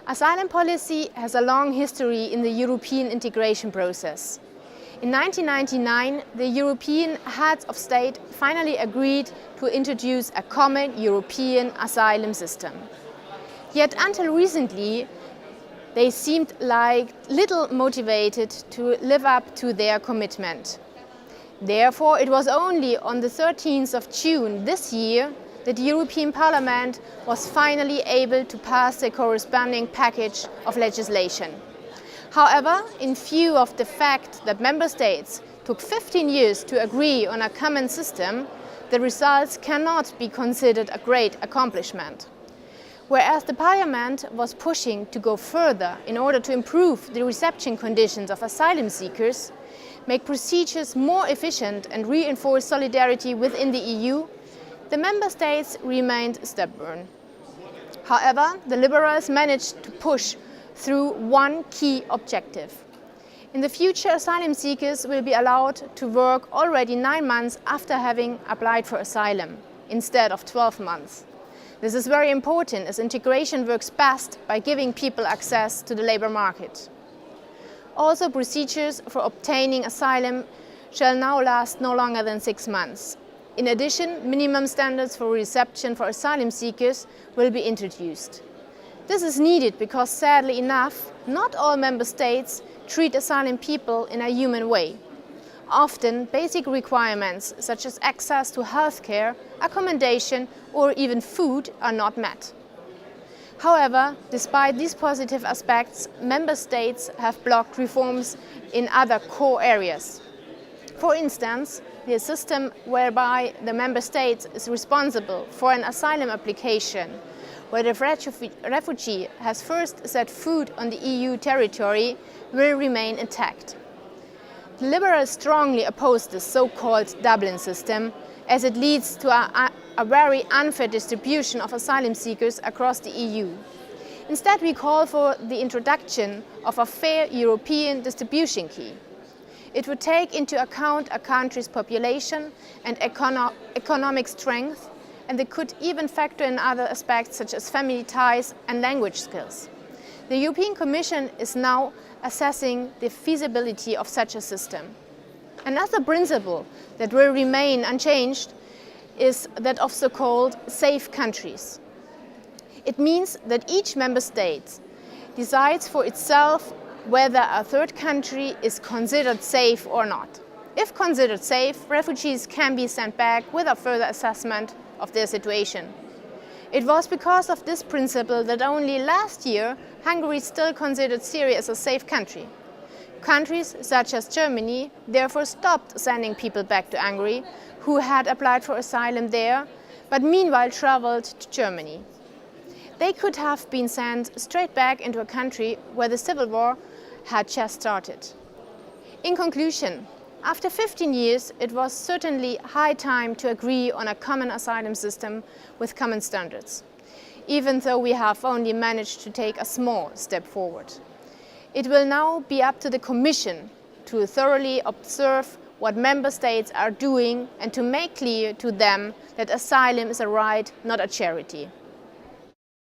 Asylum policy has a long history in the European integration process. In 1999, the European heads of state finally agreed to introduce a common European asylum system. Yet until recently, they seemed like little motivated to live up to their commitment. Therefore, it was only on the 13th of June this year that the European Parliament was finally able to pass the corresponding package of legislation. However, in view of the fact that Member States took 15 years to agree on a common system, the results cannot be considered a great accomplishment. Whereas the Parliament was pushing to go further in order to improve the reception conditions of asylum seekers, make procedures more efficient and reinforce solidarity within the EU, the Member States remained stubborn. However, the Liberals managed to push through one key objective. In the future, asylum seekers will be allowed to work already 9 months after having applied for asylum, instead of 12 months. This is very important as integration works best by giving people access to the labour market. Also, procedures for obtaining asylum shall now last no longer than 6 months. In addition, minimum standards for reception for asylum seekers will be introduced. This is needed because, sadly enough, not all Member States treat asylum people in a human way. Often, basic requirements such as access to healthcare, accommodation or even food are not met. However, despite these positive aspects, Member States have blocked reforms in other core areas. For instance, the system whereby the Member State is responsible for an asylum application, where the refugee has first set foot on the EU territory, will remain intact. The Liberals strongly oppose the so-called Dublin system, as it leads to a very unfair distribution of asylum seekers across the EU. Instead, we call for the introduction of a fair European distribution key. It would take into account a country's population and economic strength, and they could even factor in other aspects such as family ties and language skills. The European Commission is now assessing the feasibility of such a system. Another principle that will remain unchanged is that of so-called safe countries. It means that each Member State decides for itself whether a third country is considered safe or not. If considered safe, refugees can be sent back without further assessment of their situation. It was because of this principle that only last year Hungary still considered Syria as a safe country. Countries such as Germany therefore stopped sending people back to Hungary who had applied for asylum there, but meanwhile traveled to Germany. They could have been sent straight back into a country where the civil war had just started. In conclusion, after 15 years, it was certainly high time to agree on a common asylum system with common standards, even though we have only managed to take a small step forward. It will now be up to the Commission to thoroughly observe what Member States are doing and to make clear to them that asylum is a right, not a charity.